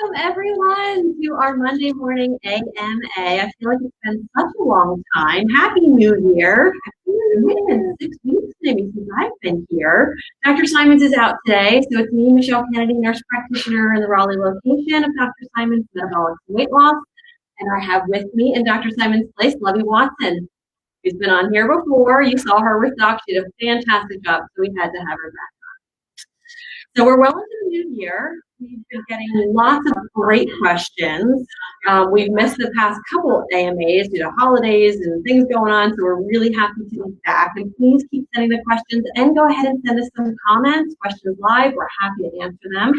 Welcome everyone to our Monday morning AMA. I feel like it's been such a long time. Happy New Year. It's been 6 weeks maybe since I've been here. Dr. Simons is out today, so it's me, Michelle Kennedy, nurse practitioner in the Raleigh location of Dr. Simons Metabolic Weight Loss. And I have with me in Dr. Simons' place, Lovey Watson, who's been on here before. You saw her with Doc. She did a fantastic job, so we had to have her back. So we're well into the new year. We've been getting lots of great questions. We've missed the past couple AMAs due to holidays and things going on, so we're really happy to be back. And please keep sending the questions and go ahead and send us some comments, questions live. We're happy to answer them.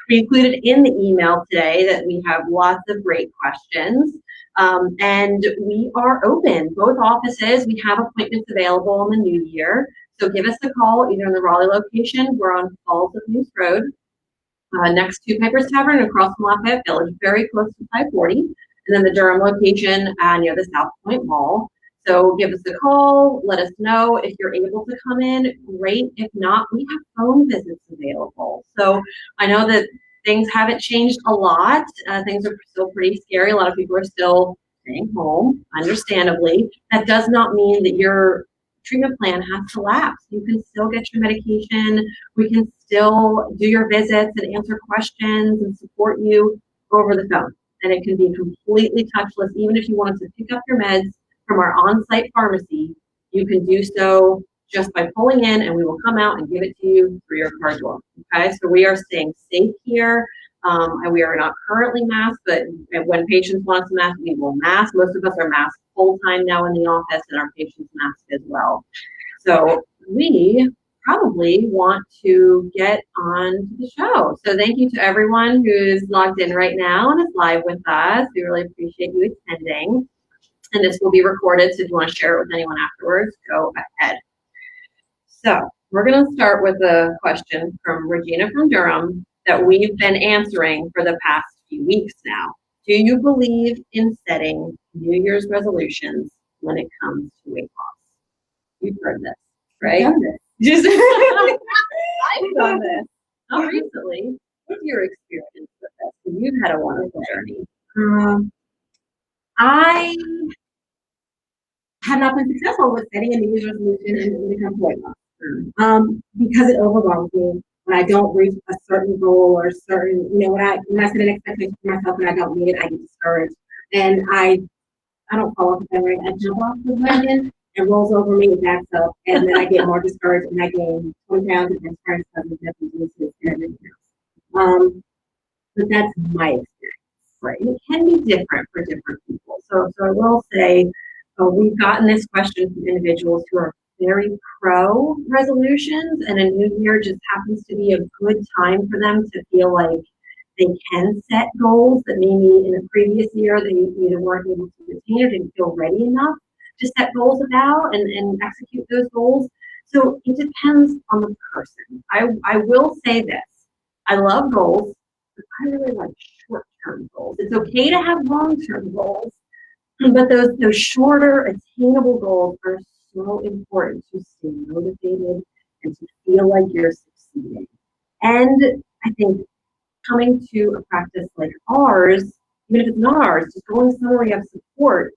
We included in the email today that we have lots of great questions. And we are open, both offices. We have appointments available in the new year. So give us a call either in the Raleigh location. We're on Falls of News Road, next to Piper's Tavern across from Lafayette Village, very close to 540. And then the Durham location near the South Point Mall. So give us a call. Let us know if you're able to come in. Great. If not, we have phone visits available. So I know that things haven't changed a lot. Things are still pretty scary. A lot of people are still staying home, understandably. That does not mean that your treatment plan has to lapse. You can still get your medication. We can still do your visits and answer questions and support you over the phone. And it can be completely touchless. Even if you wanted to pick up your meds from our on-site pharmacy, you can do so just by pulling in, and we will come out and give it to you through your car door. Okay, so we are staying safe here. And we are not currently masked, but when patients want us to mask, we will mask. Most of us are masked full-time now in the office, and our patients masked as well. So we probably want to get on to the show. So thank you to everyone who's logged in right now and is live with us. We really appreciate you attending. And this will be recorded, so if you want to share it with anyone afterwards, go ahead. So we're going to start with a question from Regina from Durham that we've been answering for the past few weeks now. Do you believe in setting New Year's resolutions when it comes to weight loss? You've heard this, right? I've done this. I've done this. Not recently. What's your experience with this? Because you've had a wonderful journey. I have not been successful with setting a New Year's resolution when it comes to weight loss. Because it overwhelms me when I don't reach a certain goal or certain, when I set an expectation for myself and I don't meet it, I get discouraged. And I don't fall off the wagon. I jump off the wagon and rolls over me and backs up, and then I get more discouraged and I gain 20 pounds and turn suddenly and everything else. But that's my experience. Right. It can be different for different people. So I will say we've gotten this question from individuals who are very pro resolutions, and a new year just happens to be a good time for them to feel like they can set goals that maybe in a previous year they either weren't able to attain or didn't feel ready enough to set goals about and execute those goals. So it depends on the person. I will say this. I love goals, but I really like short-term goals. It's okay to have long-term goals, but those shorter, attainable goals are so important to stay motivated and to feel like you're succeeding. And I think coming to a practice like ours, even if it's not ours, just going somewhere where you have support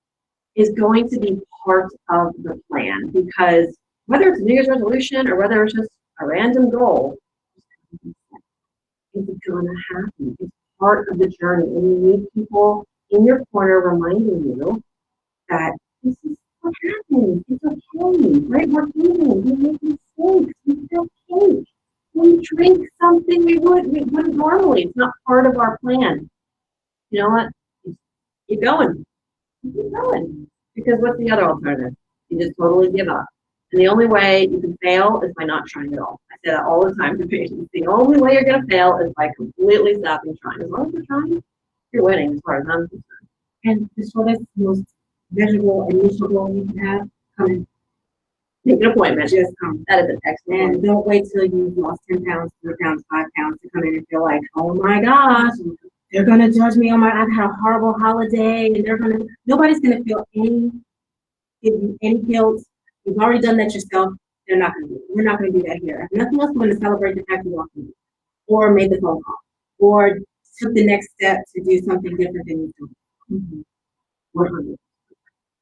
is going to be part of the plan, because whether it's a New Year's resolution or whether it's just a random goal, it's going to happen. It's part of the journey, and you need people in your corner reminding you that this is what happens. It's okay, right? We're human. We make mistakes. We feel cake. We drink something we wouldn't normally. It's not part of our plan. You know what? Keep going. Keep going. Because what's the other alternative? You just totally give up. And the only way you can fail is by not trying at all. I say that all the time to patients. The only way you're going to fail is by completely stopping trying. As long as you're trying, you're winning as far as I'm concerned. And the shortest, most measurable initial goal you can have, come in. Make an appointment. Just come. That is an excellent. And don't wait till you've lost 10 pounds, 4 pounds, 5 pounds to come in and feel like, oh my gosh, they're going to judge me. I've had a horrible holiday, and nobody's going to feel any guilt. You've already done that yourself. They're not going to do it. We're not going to do that here. If nothing else, we're going to celebrate the fact you walked in, or made the phone call, or took the next step to do something different than you do. 100.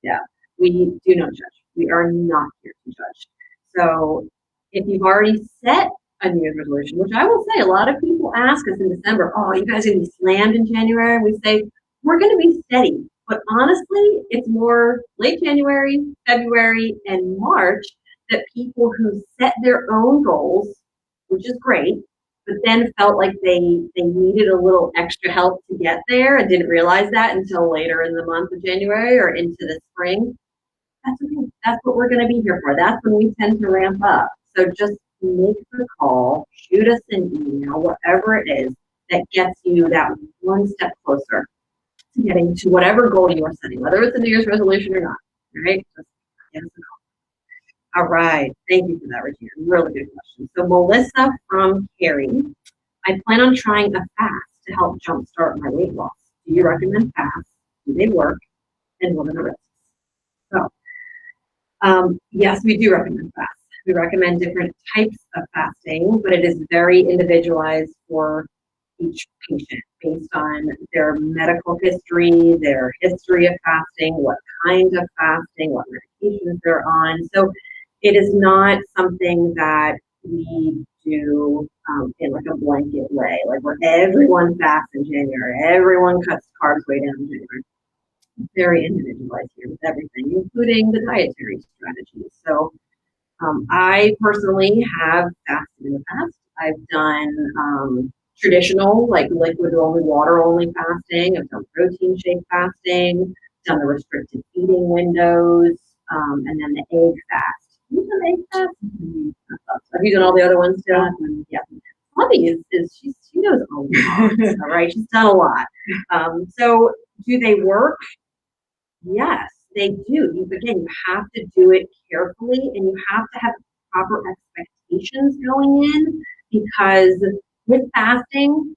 Yeah, we do not judge. We are not here to judge. So if you've already set a New Year's resolution, which I will say a lot of people ask us in December, oh, you guys are going to be slammed in January. We say, we're going to be steady. But honestly, it's more late January, February, and March that people who set their own goals, which is great, but then felt like they needed a little extra help to get there and didn't realize that until later in the month of January or into the spring. That's okay. That's what we're going to be here for. That's when we tend to ramp up. So just make the call, shoot us an email, whatever it is that gets you that one step closer to getting to whatever goal you are setting, whether it's a New Year's resolution or not. All right? Just give us a call. All right. Thank you for that, Regina. Really good question. So Melissa from Cary, I plan on trying a fast to help jumpstart my weight loss. Do you recommend fasts? Do they work? And what are the risks? So, yes, we do recommend fasts. We recommend different types of fasting, but it is very individualized for each patient based on their medical history, their history of fasting, what kind of fasting, what medications they're on. So it is not something that we do in like a blanket way, like where everyone fasts in January, everyone cuts carbs way down in January. Very individualized here with everything, including the dietary strategies. So I personally have fasted in the past. I've done traditional, like liquid only, water only fasting. I've done protein shake fasting, done the restricted feeding windows, and then the egg fast. Have you done egg fast? Have you done all the other ones too? Yeah. Bobby she knows a lot, all right? She's done a lot. So do they work? Yes, they do. You have to do it carefully and you have to have proper expectations going in because with fasting,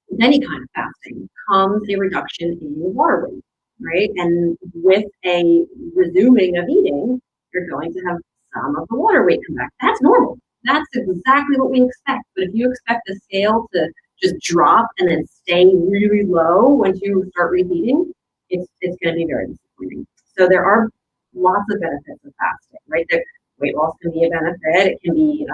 with any kind of fasting, comes a reduction in your water weight, right? And with a resuming of eating, you're going to have some of the water weight come back. That's normal. That's exactly what we expect. But if you expect the scale to just drop and then stay really low once you start repeating, it's going to be very disappointing. So there are lots of benefits of fasting, right? The weight loss can be a benefit. It can be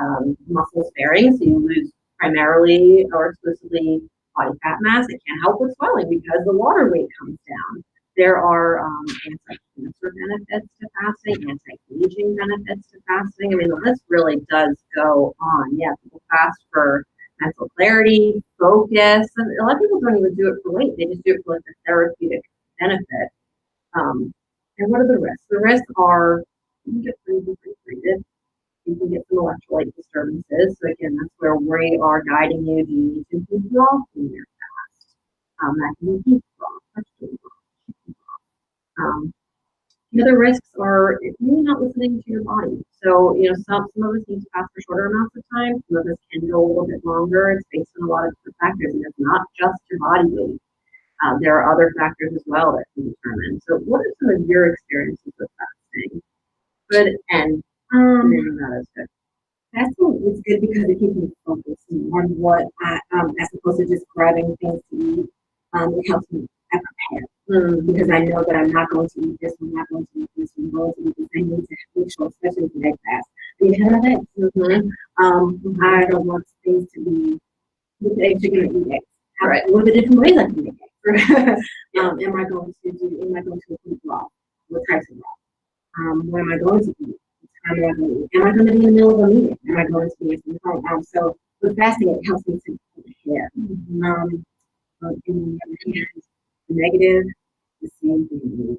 muscle sparing, so you lose primarily or exclusively body fat mass. It can help with swelling because the water weight comes down. There are anti-cancer benefits to fasting, anti-aging benefits to fasting. I mean, the list really does go on. Yeah, people fast for mental clarity, focus, and a lot of people don't even do it for weight. They just do it for like the therapeutic benefit. And what are the risks? The risks are you can get pretty dehydrated. You can get some electrolyte disturbances. So again, that's where we are guiding you. Do you need to withdraw from your fast? That can be heat withdraw. The other risks are really not listening to your body. So, some of us need to fast for shorter amounts of time. Some of us can go a little bit longer. It's based on a lot of different factors, and it's not just your body weight. There are other factors as well that can determine. So what are some of your experiences with fasting? Good and maybe not as good. Fasting is good because it keeps me focused on what as opposed to just grabbing things to eat. It helps me prepare because I know that I'm not going to eat this, I'm not going to eat this, I'm going to eat this. I need to make sure, especially with the egg fast. You have an egg. I don't want things to be with eggs. You're going to eat eggs. Right. What are the different ways I can make eggs? Am I going to include raw? What types of raw? What am I going to eat? Am I going to be in the middle of a meeting? Am I going to be in some home? So with fasting, it helps me to prepare. On the other hand, the negative, the same thing.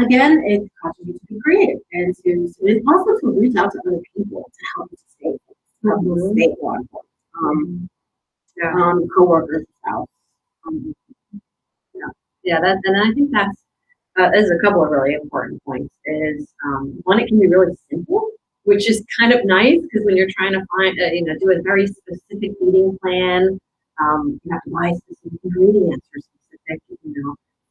Again, it causes you to be creative and and also to reach out to other people to help you to stay on. Co-workers, spouse. And I think there's a couple of really important points. Is one, it can be really simple, which is kind of nice because when you're trying to find, do a very specific eating plan, you have to buy specific ingredients or specific,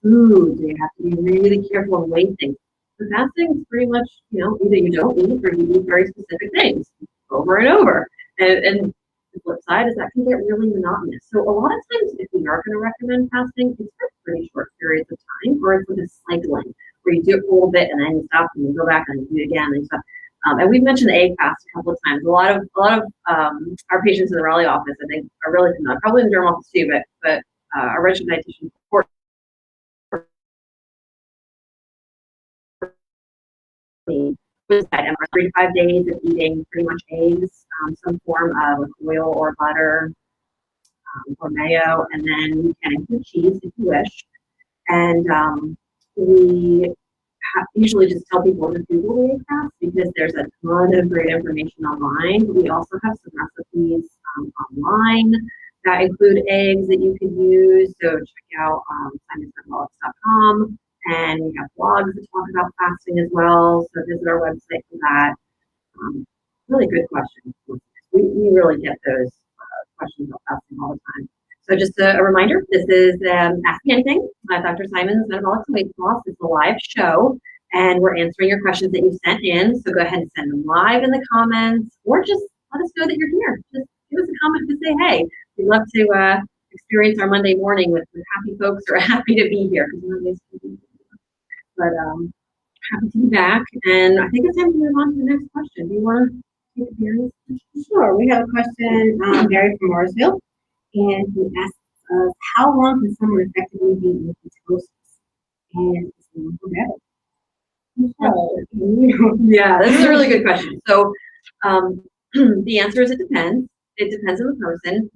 food. You have to be really careful and weigh things. But fasting is pretty much, either you don't eat or you eat very specific things over and over. And The flip side is that can get really monotonous. So a lot of times if we are going to recommend fasting, it's for pretty short periods of time, or it's with a cycling where you do it for a little bit and then you stop and you go back and you do it again and you stop. And we've mentioned the egg fast a couple of times. A lot of our patients in the Raleigh office, I think, are really familiar, probably in the derm office too, but our registered dietitian support was that 3 to 5 days of eating pretty much eggs, some form of oil or butter or mayo, and then you can include cheese if you wish. And we usually just tell people to Google the egg fast because there's a ton of great information online. We also have some recipes online that include eggs that you can use. So check out simonsmetabolics.com, and we have blogs that talk about fasting as well. So visit our website for that. Really good questions. We really get those questions about fasting all the time. So just a reminder, this is Ask Me Anything, Dr. Simon's Metabolics and Weight Loss. It's a live show, and we're answering your questions that you've sent in. So go ahead and send them live in the comments, or just let us know that you're here. Just give us a comment to say, hey, we'd love to experience our Monday morning with happy folks who are happy to be here. But happy to be back, and I think it's time to move on to the next question. Do you want to take a period? Sure. We have a question, Gary from Morrisville. And he asks us, how long can someone effectively be in ketosis? And is it forever? Yeah, this is a really good question. So the answer is it depends. It depends on the person.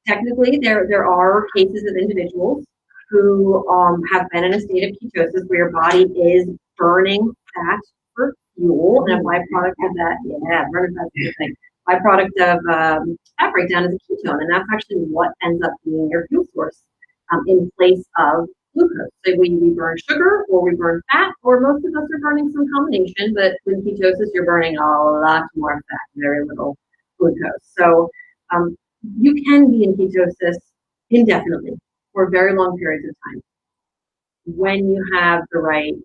Technically, there are cases of individuals who have been in a state of ketosis where your body is burning fat for fuel, and a byproduct of that, burning fat is a good thing. Byproduct of fat breakdown is a ketone, and that's actually what ends up being your fuel source in place of glucose. So we burn sugar, or we burn fat, or most of us are burning some combination, but in ketosis, you're burning a lot more fat, very little glucose. So you can be in ketosis indefinitely for very long periods of time when you have the right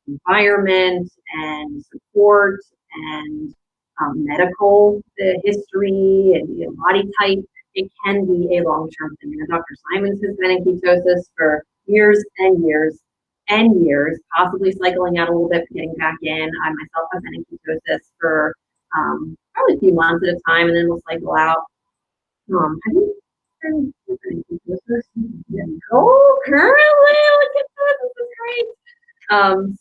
environment and support and medical history and body type. It can be a long-term thing. And Dr. Simons has been in ketosis for years and years and years, possibly cycling out a little bit, getting back in. I myself have been in ketosis for probably a few months at a time, and then we'll cycle out. Have you been in ketosis? Oh, currently, look at this. This is great.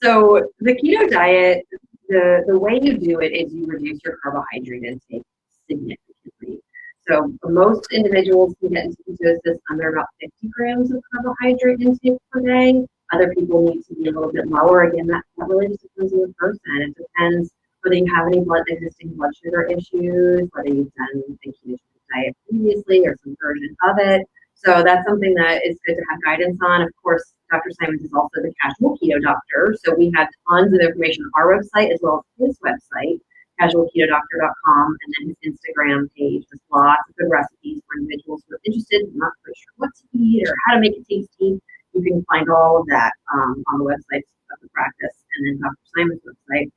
So the keto diet, the way you do it is you reduce your carbohydrate intake significantly. So most individuals can get into ketosis under about 50 grams of carbohydrate intake per day. Other people need to be a little bit lower. Again, that really just depends on the person. It depends whether you have any existing blood sugar issues, whether you've done the ketogenic diet previously or some version of it. So that's something that is good to have guidance on. Of course, Dr. Simons is also the casual keto doctor. So we have tons of information on our website as well as his website, casualketodoctor.com, and then his Instagram page with lots of good recipes for individuals who are interested and not quite sure what to eat or how to make it tasty. You can find all of that on the website of the practice, and then Dr. Simons' website.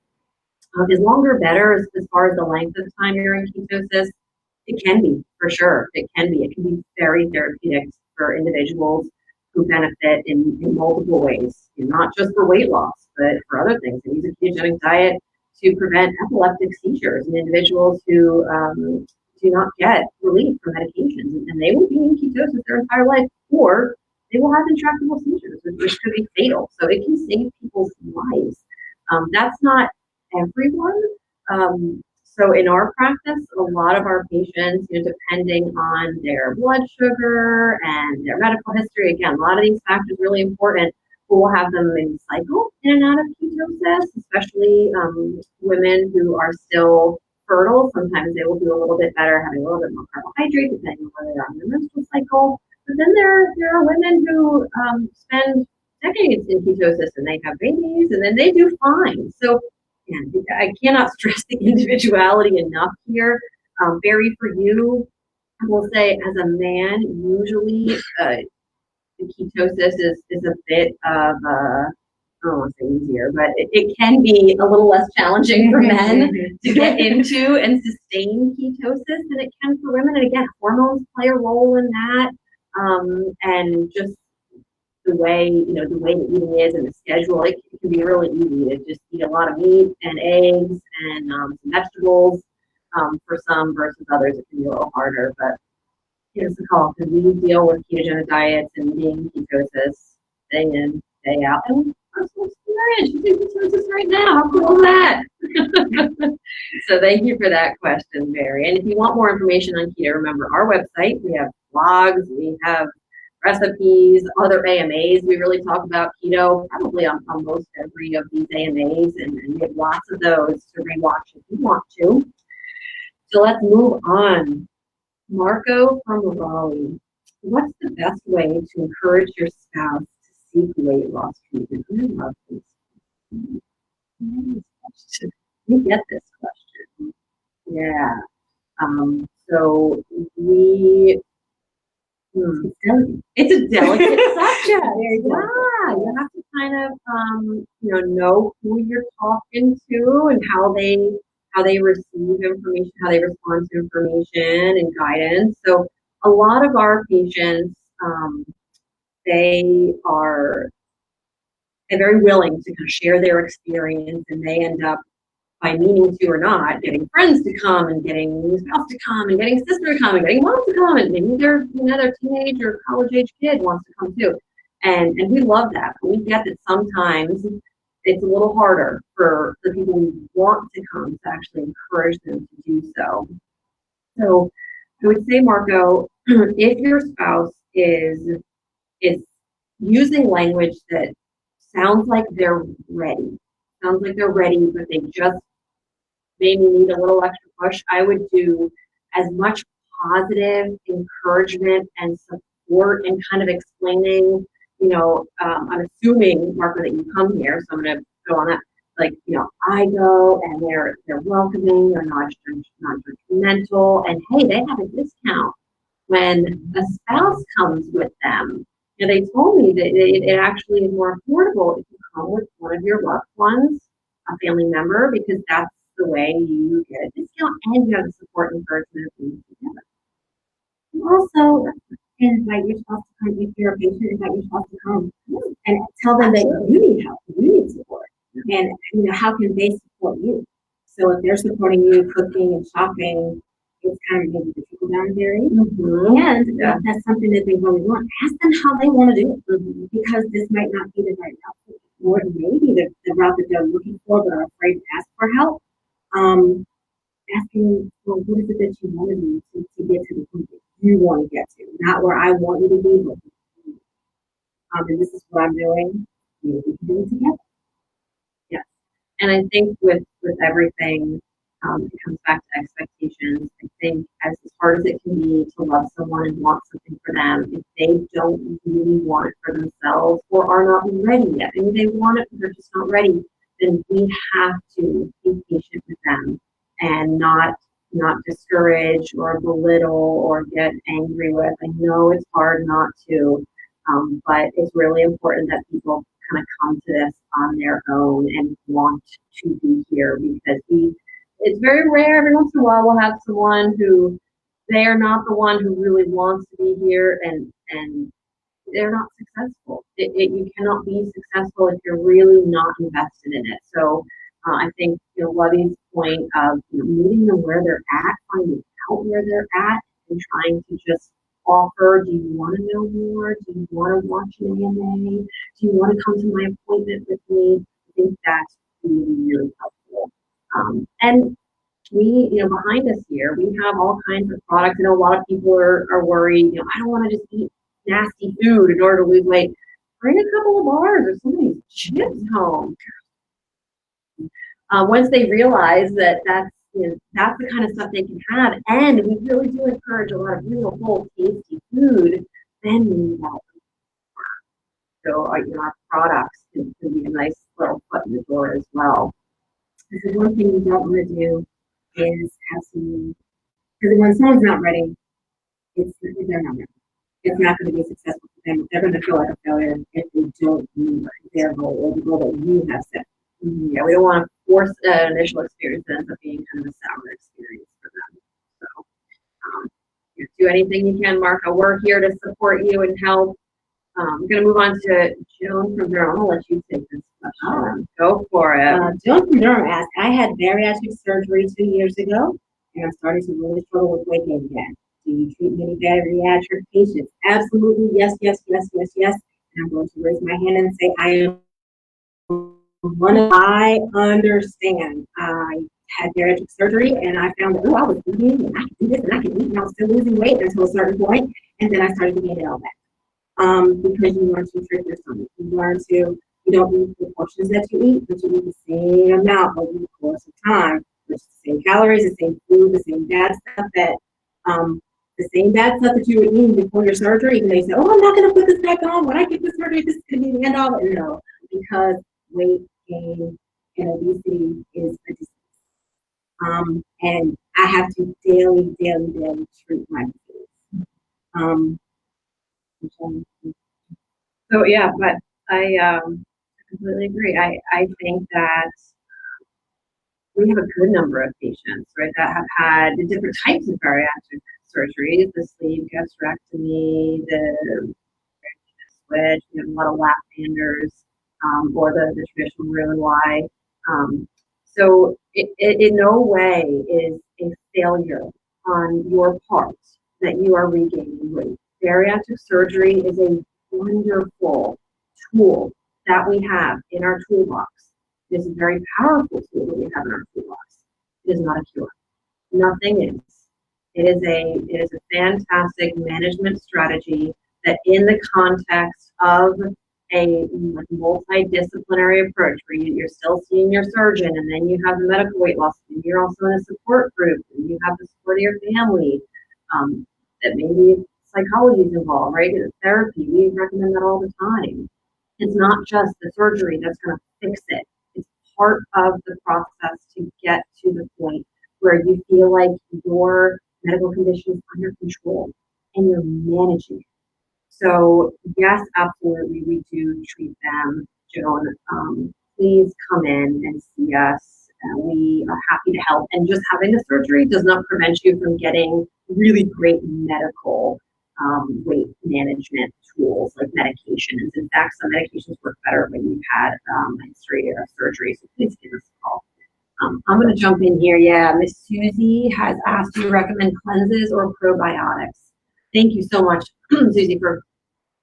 Is longer better as far as the length of time you're in ketosis? It can be, for sure. It can be. It can be very therapeutic for individuals who benefit in multiple ways, not just for weight loss, but for other things. They use a ketogenic diet to prevent epileptic seizures in individuals who do not get relief from medications, and they will be in ketosis their entire life, or they will have intractable seizures, which could be fatal. So it can save people's lives. That's not everyone. So in our practice, a lot of our patients, depending on their blood sugar and their medical history, again, a lot of these factors are really important. We'll have them maybe cycle in and out of ketosis, especially women who are still fertile. Sometimes they will do a little bit better, having a little bit more carbohydrate, depending on whether they're on their menstrual cycle. But then there are women who spend decades in ketosis and they have babies and then they do fine. So I cannot stress the individuality enough here. Barry, for you, I will say as a man, usually the ketosis is a bit of don't want to say easier, but it can be a little less challenging for men to get into and sustain ketosis than it can for women. And again, hormones play a role in that, and just the way the eating is and the schedule. It can be really easy to just eat a lot of meat and eggs and some vegetables. For some versus others, it can be a little harder, but give us a call because we deal with ketogenic diets and being ketosis day in, day out. And personal experience, you do ketosis right now. How cool is that? So thank you for that question, Barry. And if you want more information on keto, remember our website. We have blogs, we have recipes, other AMAs. We really talk about keto probably on most every of these AMAs, and we have lots of those to rewatch if you want to. So let's move on. Marco from Raleigh. What's the best way to encourage your spouse to seek weight loss treatment? I love this question. We get this question. Yeah. So we. It's a delicate subject. Yeah, you have to kind of know who you're talking to and how they receive information, how they respond to information and guidance. So a lot of our patients, they're very willing to kind of share their experience, and they end up, by meaning to or not, getting friends to come and getting spouse to come and getting sister to come and getting mom to come, and maybe their teenage or college age kid wants to come too. And we love that. But we get that sometimes it's a little harder for the people who want to come to actually encourage them to do so. So I would say, Marco, if your spouse is using language that sounds like they're ready, but they just maybe need a little extra push, I would do as much positive encouragement and support and kind of explaining, I'm assuming, Marco, that you come here, so I'm going to go on that. Like, I go and they're welcoming, they're not judgmental, and hey, they have a discount when a spouse comes with them. They told me that it actually is more affordable if you come with one of your loved ones, a family member, because that's the way you get a discount and you have the support and encouragement of being together. You also invite your spouse to come. If you're a patient, invite your spouse to come and tell them that you need help, you need support, and how can they support you? So if they're supporting you cooking and shopping, it's kind of maybe the trickle down theory. And if that's something that they really want, ask them how they want to do it, because this might not be the right route, or it may be the route that they're looking for but are afraid to ask for help. Asking, well, what is it that you want to do to get to the point that you want to get to, not where I want you to be, but and this is what I'm doing. We can do it together. Yes, and I think with everything, it comes back to expectations. I think as hard as it can be to love someone and want something for them, if they don't really want it for themselves or are not ready yet, maybe they want it but they're just not ready, then we have to be patient with them and not discourage or belittle or get angry with. I know it's hard not to, but it's really important that people kind of come to this on their own and want to be here, because it's very rare. Every once in a while we'll have someone who they are not the one who really wants to be here, and they're not successful. You cannot be successful if you're really not invested in it. So I think Lovey's point of meeting them where they're at, finding out where they're at, and trying to just offer, do you want to know more? Do you want to watch an AMA? Do you want to come to my appointment with me? I think that's really, really helpful. And we, behind us here, we have all kinds of products. I know a lot of people are worried, I don't want to just eat nasty food in order to lose weight. Bring a couple of bars or some of these chips home. Once they realize that that's the kind of stuff they can have, and we really do encourage a lot of real whole tasty food, then we need that. So our products can be a nice little foot in the door as well. Because one thing you don't want to do is have some, because when someone's not ready, they're not ready. it's not going to be successful for them. They're going to feel like a failure if they don't meet their goal or the goal that you have set. Yeah, we don't want to force an initial experience that ends up being kind of a sour experience for them. So, you do anything you can, Mark. We're here to support you and help. I'm going to move on to Joan from Durham. I'll let you take this question. Go for it. Joan from Durham asked, I had bariatric surgery 2 years ago, and I'm starting to really struggle with weight gain again. Do you treat many bariatric patients? Absolutely, yes, yes, yes, yes, yes. And I'm going to raise my hand and say I am I understand. I had bariatric surgery and I found that, oh, I was eating and I can do this and I can eat and I was still losing weight until a certain point, and then I started to gain it all back. Because you learn to trick your stomach. You don't eat the portions that you eat, but you eat the same amount over the course of time. It's the same calories, the same food, the same bad stuff that you were eating before your surgery. Even though you say, oh, I'm not going to put this back on. When I get the surgery, this could be the end of it. No, because weight gain and obesity is a disease. And I have to daily treat my disease. So yeah, but I completely agree. I think that we have a good number of patients, right, that have had the different types of bariatric surgeries, the sleeve gastrectomy, the switch, we have a lot of lap banders, or the traditional Roux-en-Y. So it in no way is a failure on your part that you are regaining weight. Bariatric surgery is a wonderful tool that we have in our toolbox. It is a very powerful tool that we have in our toolbox. It is not a cure. Nothing is. It is a fantastic management strategy that, in the context of a multidisciplinary approach where you're still seeing your surgeon and then you have the medical weight loss and you're also in a support group and you have the support of your family, that maybe psychology is involved, right? Therapy, we recommend that all the time. It's not just the surgery that's going to fix it. It's part of the process to get to the point where you feel like your medical condition is under control and you're managing it. So yes, absolutely, we do treat them, Joan. Please come in and see us. We are happy to help. And just having the surgery does not prevent you from getting really great medical weight management tools like medications. In fact, some medications work better when you've had a history of surgery. So please give us a call. I'm going to jump in here. Yeah, Miss Susie has asked, do you recommend cleanses or probiotics? Thank you so much, Susie, for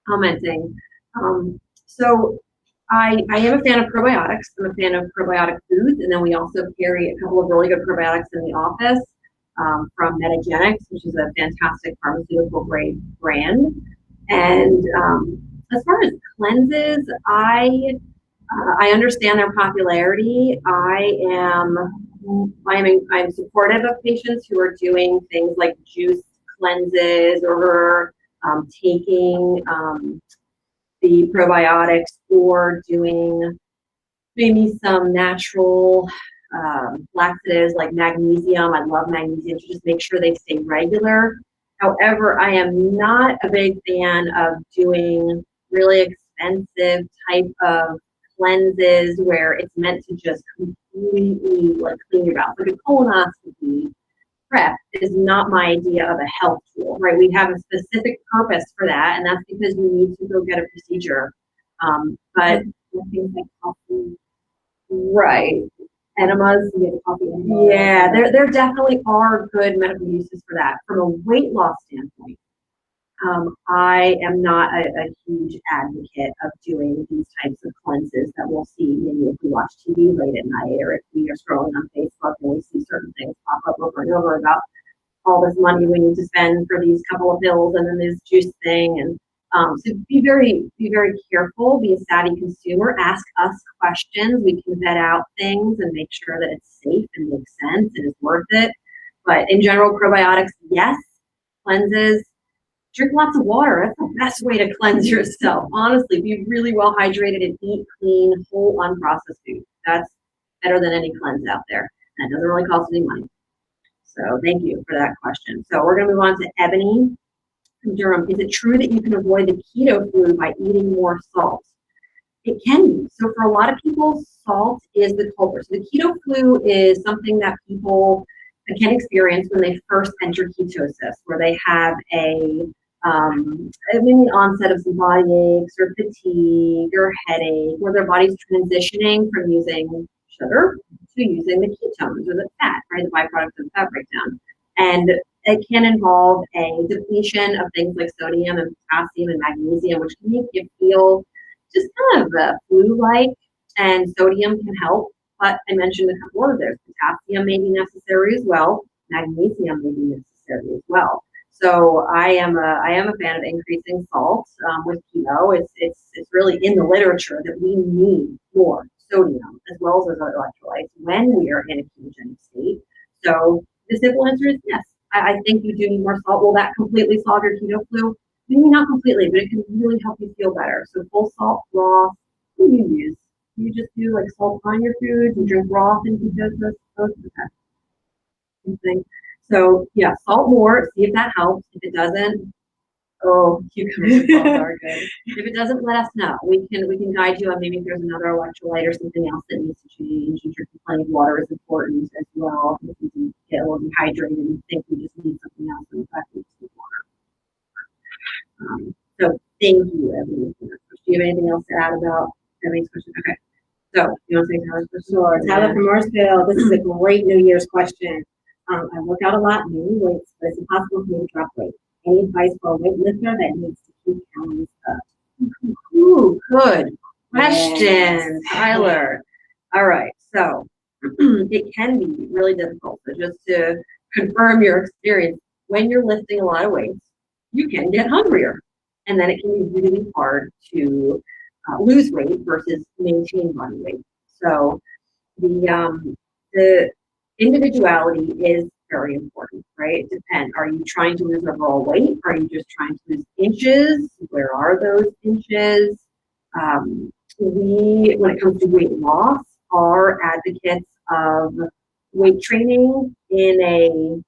commenting. So I am a fan of probiotics. I'm a fan of probiotic foods, and then we also carry a couple of really good probiotics in the office from Metagenics, which is a fantastic pharmaceutical grade brand. And as far as cleanses, I understand their popularity. I'm supportive of patients who are doing things like juice cleanses or taking the probiotics or doing maybe some natural laxatives like magnesium. I love magnesium to just make sure they stay regular. However, I am not a big fan of doing really expensive type of cleanses where it's meant to just completely like clean your mouth. Like a colonoscopy prep is not my idea of a health tool, right? We have a specific purpose for that, and that's because you need to go get a procedure. But things like coffee, right? Enemas, yeah, there definitely are good medical uses for that. From a weight loss standpoint, I am not a huge advocate of doing these types of cleanses that we'll see maybe if we watch TV late at night or if we are scrolling on Facebook and we see certain things pop up over and over about all this money we need to spend for these couple of pills and then this juice thing. And so be very careful, be a savvy consumer, ask us questions. We can vet out things and make sure that it's safe and makes sense and is worth it. But in general, probiotics, yes. Cleanses, drink lots of water. That's the best way to cleanse yourself. Honestly, be really well hydrated and eat clean, whole, unprocessed food. That's better than any cleanse out there. And it doesn't really cost any money. So thank you for that question. So we're going to move on to Ebony from Durham, is it true that you can avoid the keto flu by eating more salt? It can be. So for a lot of people, salt is the culprit. So the keto flu is something that people can experience when they first enter ketosis, where they have maybe the onset of some body aches or fatigue or headache, where their body's transitioning from using sugar to using the ketones or the fat, right, the byproduct of the fat breakdown. And it can involve a depletion of things like sodium and potassium and magnesium, which can make you feel just kind of flu-like, and sodium can help. But I mentioned a couple others. Potassium may be necessary as well. Magnesium may be necessary as well. So I am a fan of increasing salt with keto. It's really in the literature that we need more sodium as well as other electrolytes when we are in a ketogenic state. So the simple answer is yes. I think you do need more salt. Will that completely solve your keto flu? Maybe not completely, but it can really help you feel better. So full salt broth, what do you use? You just do like salt on your food, you drink broth in ketosis, both of that thing. So yeah, salt more, see if that helps. If it doesn't, cucumbers and salt are good. If it doesn't, let us know. We can guide you on maybe if there's another electrolyte or something else that needs to change. And drinking plenty of water is important as well. If you can get a little dehydrated and think you just need something else, in fact, you just need water. So thank you, Ebony. Do you have anything else to add about Emily's question? Okay. So you want to say Tyler's question? Sure. Tyler from Marshville. This is a great New Year's question. I work out a lot, many weights, but it's impossible for me to drop weight. Any advice for a weightlifter that needs to keep calories up? Ooh, good question, Tyler. All right, so it can be really difficult. So just to confirm your experience, when you're lifting a lot of weights, you can get hungrier, and then it can be really hard to lose weight versus maintain body weight. So the individuality is very important, right? It depends. Are you trying to lose overall weight? Are you just trying to lose inches? Where are those inches? When it comes to weight loss, are advocates of weight training in a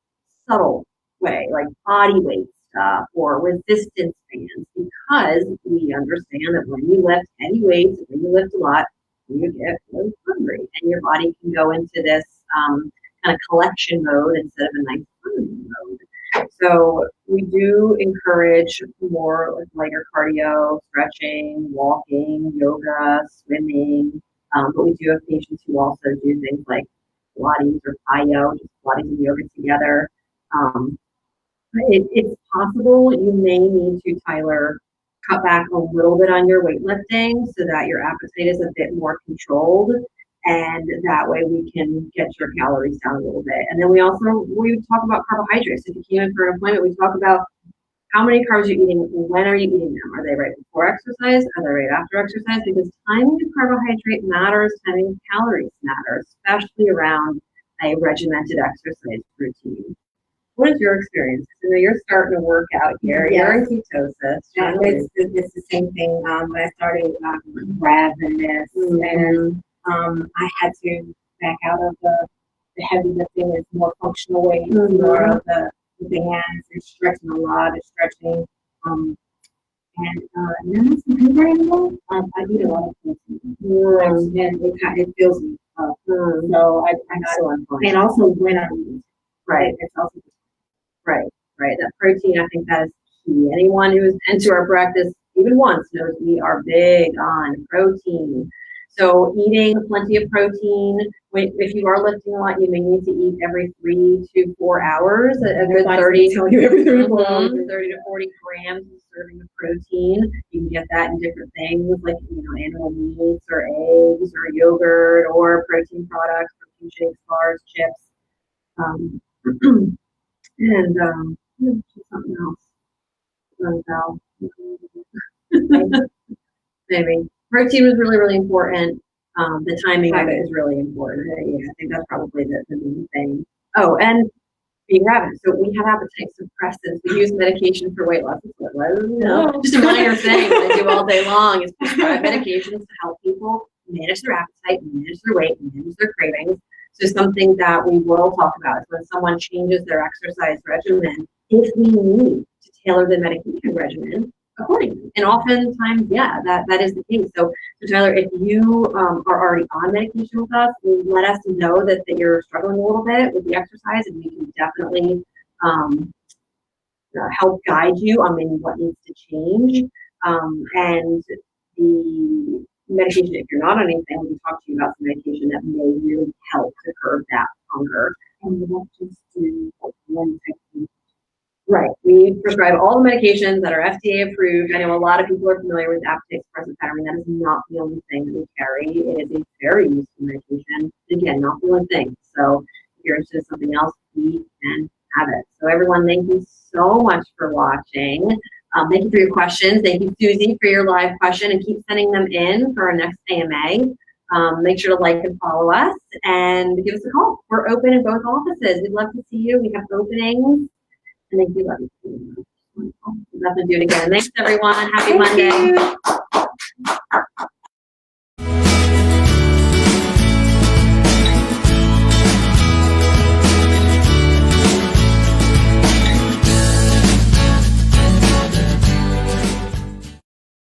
subtle way, like body weight stuff or resistance bands, because we understand that when you lift heavy weights, when you lift a lot, you get really hungry, and your body can go into this kind of collection mode instead of a nice food mode. So we do encourage more like lighter cardio, stretching, walking, yoga, swimming. But we do have patients who also do things like Pilates or Piyo, just Pilates and yoga together. It's possible you may need to, Tyler, cut back a little bit on your weightlifting so that your appetite is a bit more controlled, and that way we can get your calories down a little bit. And then we talk about carbohydrates. If you came in for an appointment, we talk about how many carbs you're eating, when are you eating them? Are they right before exercise? Are they right after exercise? Because timing of carbohydrate matters, timing of calories matters, especially around a regimented exercise routine. What is your experience? I know you're starting to work out here. Yes. You're in ketosis. It's the same thing. When I started grabbing this, and I had to back out of the heavy lifting. It's more functional weight, more of the bands and stretching, a lot of stretching. And then it's anymore. I eat a lot of protein, and it fills me up. So I and also when I eat, right? It's also right. That protein, I think that is key. Anyone who has been to our practice even once knows we are big on protein. So eating plenty of protein. If you are lifting a lot, you may need to eat every 3 to 4 hours. A good 30 to 40 grams of serving of protein. You can get that in different things like animal meats or eggs or yogurt or protein products, protein shakes, bars, chips, and something else. Maybe. Protein was really, really important. The timing of it is really important. Yeah, I think that's probably the main thing. Oh, and being ravenous. So we have appetite suppressants. We use medication for weight loss. Just a minor thing that I do all day long is prescribe medications to help people manage their appetite, manage their weight, manage their cravings. So something that we will talk about is when someone changes their exercise regimen, if we need to tailor the medication regimen accordingly. And oftentimes, yeah, that is the case. So Tyler, if you are already on medication with us, let us know that you're struggling a little bit with the exercise, and we can definitely help guide you on maybe what needs to change. And the medication, if you're not on anything, we can talk to you about some medication that may really help to curb that hunger. And we won't just do one technique. Right. We prescribe all the medications that are FDA approved. I know a lot of people are familiar with appetite suppressant patterning. That is not the only thing that we carry. It is a very useful medication. Again, not the only thing. So if you're interested in something else, we can have it. So everyone, thank you so much for watching. Thank you for your questions. Thank you, Susie, for your live question, and keep sending them in for our next AMA. Make sure to like and follow us and give us a call. We're open in both offices. We'd love to see you. We have openings. And thank you. Love you. We'll have to do it again. Thanks, everyone. Happy Monday.